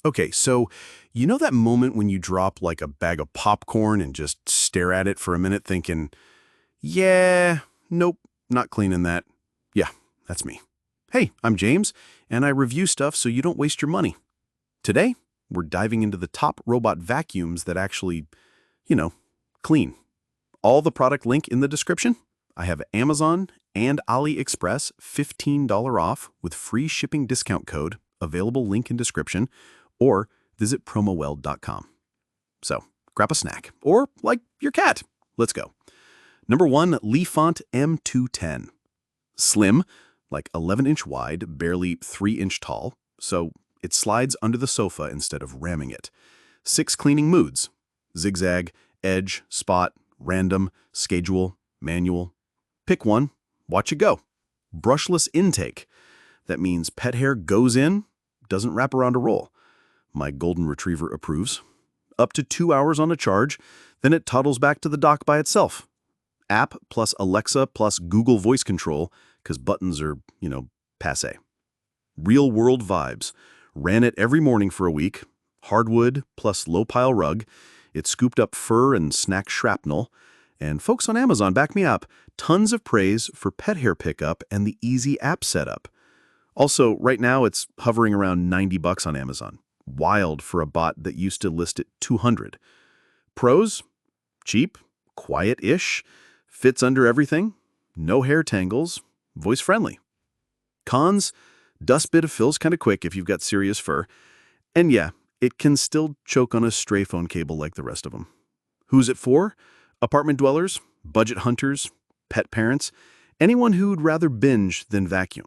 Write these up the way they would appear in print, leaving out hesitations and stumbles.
Okay, so you know that moment when you drop like a bag of popcorn and just stare at it for a minute thinking, yeah, nope, not cleaning that. Yeah, that's me. Hey, I'm James, and I review stuff so you don't waste your money. Today, we're diving into the top robot vacuums that actually, you know, clean. All the product link in the description. I have Amazon and AliExpress $15 off with free shipping discount code, available link in description, or visit promoweld.com. So, grab a snack, or like your cat. Let's go. Number 1, Lefant M210. Slim, like 11-inch wide, barely 3-inch tall, so it slides under the sofa instead of ramming it. 6 cleaning moods: zigzag, edge, spot, random, schedule, manual. Pick one, watch it go. Brushless intake. That means pet hair goes in, doesn't wrap around a roll. My golden retriever approves. Up to 2 hours on a charge, then it toddles back to the dock by itself. App plus Alexa plus Google Voice Control, because buttons are, passé. Real world vibes. Ran it every morning for a week. Hardwood plus low pile rug. It scooped up fur and snack shrapnel. And folks on Amazon back me up. Tons of praise for pet hair pickup and the easy app setup. Also, right now it's hovering around $90 on Amazon. Wild for a bot that used to list at $200. Pros? Cheap, quiet-ish, fits under everything, no hair tangles, voice-friendly. Cons? Dust bit of fills kind of quick if you've got serious fur. And yeah, it can still choke on a stray phone cable like the rest of them. Who's it for? Apartment dwellers, budget hunters, pet parents, anyone who'd rather binge than vacuum.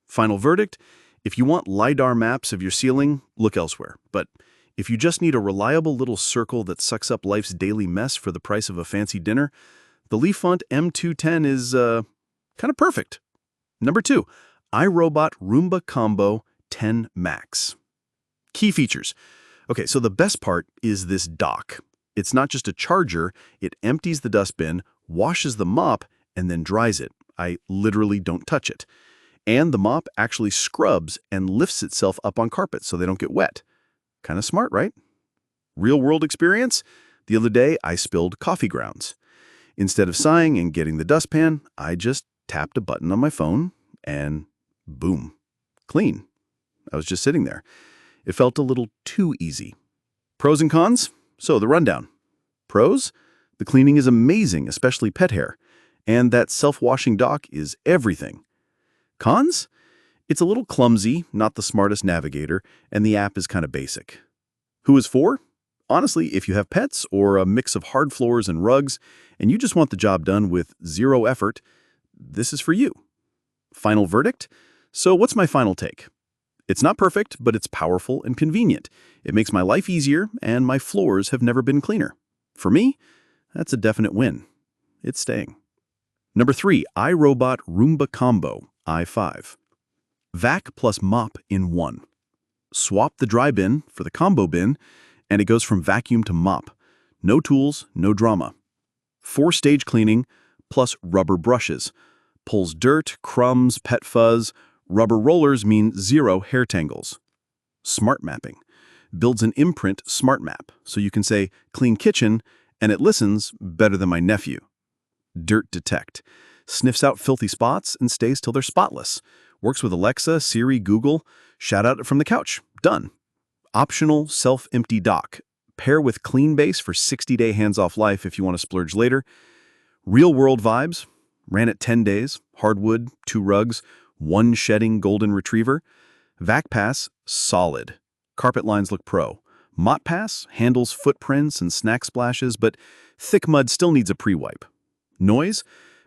Final verdict: if you want LiDAR maps of your ceiling, look elsewhere. But if you just need a reliable little circle that sucks up life's daily mess for the price of a fancy dinner, the Lefant M210 is kind of perfect. Number 2, iRobot Roomba Combo 10 Max. Key features. Okay, so the best part is this dock. It's not just a charger, it empties the dustbin, washes the mop, and then dries it. I literally don't touch it. And the mop actually scrubs and lifts itself up on carpet so they don't get wet. Kind of smart, right? Real-world experience? The other day, I spilled coffee grounds. Instead of sighing and getting the dustpan, I just tapped a button on my phone and boom, clean. I was just sitting there. It felt a little too easy. Pros and cons? So the rundown. Pros? The cleaning is amazing, especially pet hair. And that self-washing dock is everything. Cons? It's a little clumsy, not the smartest navigator, and the app is kind of basic. Who is for? Honestly, if you have pets or a mix of hard floors and rugs, and you just want the job done with zero effort, this is for you. Final verdict? So what's my final take? It's not perfect, but it's powerful and convenient. It makes my life easier, and my floors have never been cleaner. For me, that's a definite win. It's staying. Number 3, iRobot Roomba Combo i5. Vac plus mop in one. Swap the dry bin for the combo bin, and it goes from vacuum to mop. No tools, no drama. 4-stage cleaning, plus rubber brushes. Pulls dirt, crumbs, pet fuzz. Rubber rollers mean 0 hair tangles. Smart mapping. Builds an imprint smart map, so you can say, clean kitchen, and it listens better than my nephew. Dirt detect. Sniffs out filthy spots and stays till they're spotless. Works with Alexa, Siri, Google. Shout out from the couch. Done. Optional self-empty dock. Pair with Clean Base for 60-day hands-off life if you want to splurge later. Real-world vibes. Ran it 10 days. Hardwood, 2 rugs, 1 shedding golden retriever. Vac Pass, solid. Carpet lines look pro. Mop Pass handles footprints and snack splashes, but thick mud still needs a pre-wipe. Noise?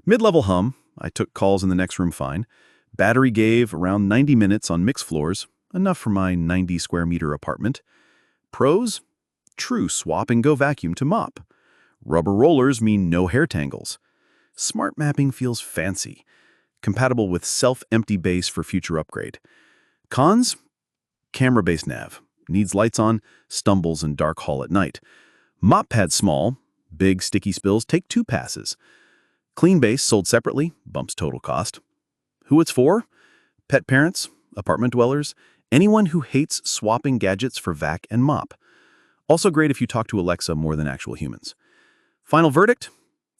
Mid-level hum. I took calls in the next room fine. Battery gave around 90 minutes on mixed floors, enough for my 90 square meter apartment. Pros? True swap and go vacuum to mop. Rubber rollers mean no hair tangles. Smart mapping feels fancy. Compatible with self-empty base for future upgrade. Cons? Camera-based nav. Needs lights on, stumbles in dark hall at night. Mop pad small. Big sticky spills take 2 passes. Clean Base sold separately, bumps total cost. Who it's for? Pet parents, apartment dwellers, Anyone who hates swapping gadgets for vac and mop. Also great if you talk to Alexa more than actual humans. Final verdict?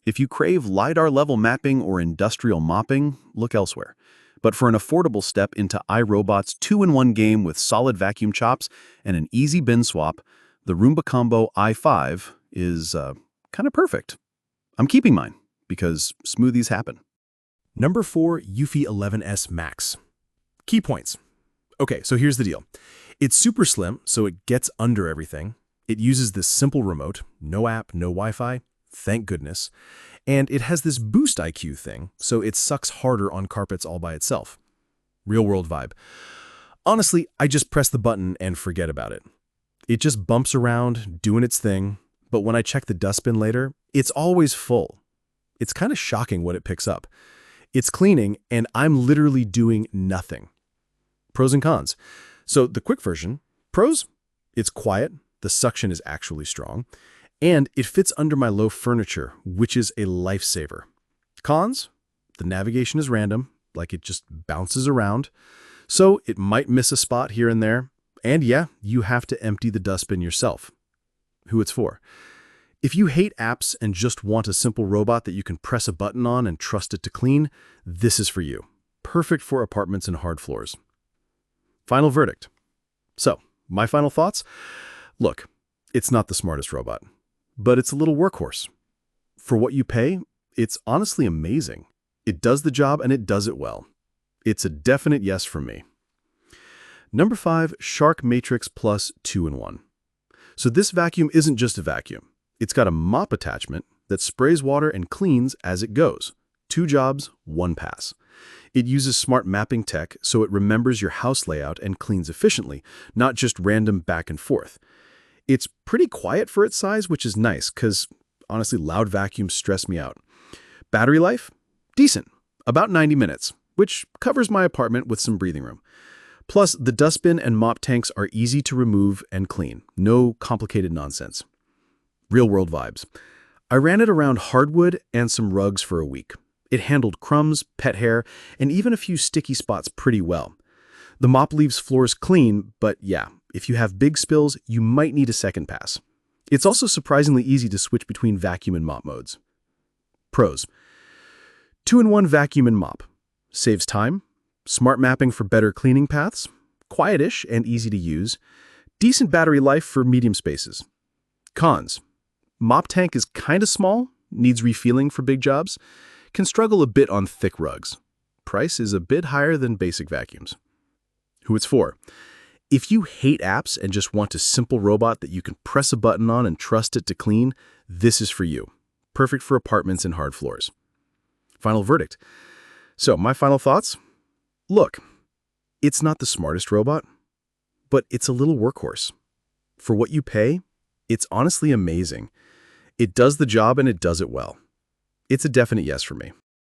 If you crave LiDAR-level mapping or industrial mopping, look elsewhere. But for an affordable step into iRobot's 2-in-1 game with solid vacuum chops and an easy bin swap, the Roomba Combo i5 is kind of perfect. I'm keeping mine because smoothies happen. Number 4, Eufy 11S Max. Key points. Okay, so here's the deal. It's super slim, so it gets under everything. It uses this simple remote, no app, no Wi-Fi, thank goodness. And it has this boost IQ thing, so it sucks harder on carpets all by itself. Real-world vibe. Honestly, I just press the button and forget about it. It just bumps around, doing its thing, but when I check the dustbin later, it's always full. It's kind of shocking what it picks up. It's cleaning, and I'm literally doing nothing. Pros and cons. So the quick version, pros, it's quiet, the suction is actually strong, and it fits under my low furniture, which is a lifesaver. Cons, the navigation is random, like it just bounces around, so it might miss a spot here and there, and yeah, you have to empty the dustbin yourself. Who it's for. If you hate apps and just want a simple robot that you can press a button on and trust it to clean, this is for you. Perfect for apartments and hard floors. Final verdict. So, my final thoughts? Look, it's not the smartest robot, but it's a little workhorse. For what you pay, it's honestly amazing. It does the job and it does it well. It's a definite yes from me. Number 5, Shark Matrix Plus 2-in-1. So this vacuum isn't just a vacuum. It's got a mop attachment that sprays water and cleans as it goes. 2 jobs, 1 pass. It uses smart mapping tech so it remembers your house layout and cleans efficiently, not just random back and forth. It's pretty quiet for its size, which is nice because, honestly, loud vacuums stress me out. Battery life? Decent. About 90 minutes, which covers my apartment with some breathing room. Plus, the dustbin and mop tanks are easy to remove and clean. No complicated nonsense. Real-world vibes. I ran it around hardwood and some rugs for a week. It handled crumbs, pet hair, and even a few sticky spots pretty well. The mop leaves floors clean, but yeah, if you have big spills, you might need a second pass. It's also surprisingly easy to switch between vacuum and mop modes. Pros. 2-in-1 vacuum and mop. Saves time. Smart mapping for better cleaning paths. Quietish and easy to use. Decent battery life for medium spaces. Cons. Mop tank is kind of small, needs refueling for big jobs, can struggle a bit on thick rugs. Price is a bit higher than basic vacuums. Who it's for. If you hate apps and just want a simple robot that you can press a button on and trust it to clean, this is for you. Perfect for apartments and hard floors. Final verdict. So, my final thoughts? Look, it's not the smartest robot, but it's a little workhorse. For what you pay, it's honestly amazing. It does the job and it does it well. It's a definite yes for me.